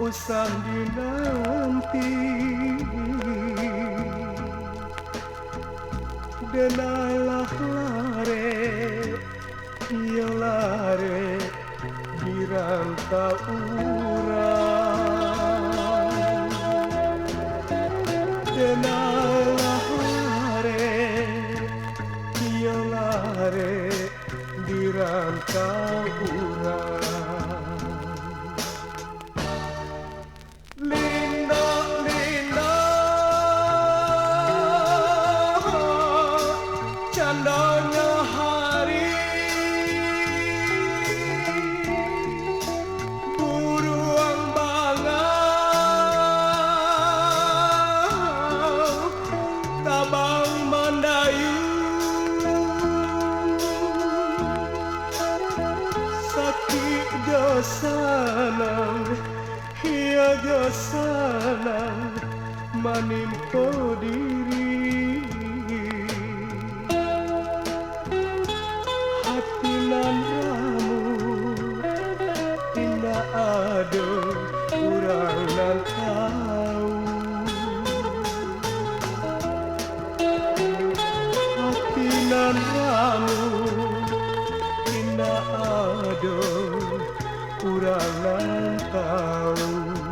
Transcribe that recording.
usah dinanti denalah lare ia lare di rantau urang denalah lare ia lare di rantau urang candanya hari buruang bangau tabang mandayu sakit josanang ia josanang manimpo diri hatinan ramu indah ada kurang nan tahu hatinan ramu indah ada kurang nan tahu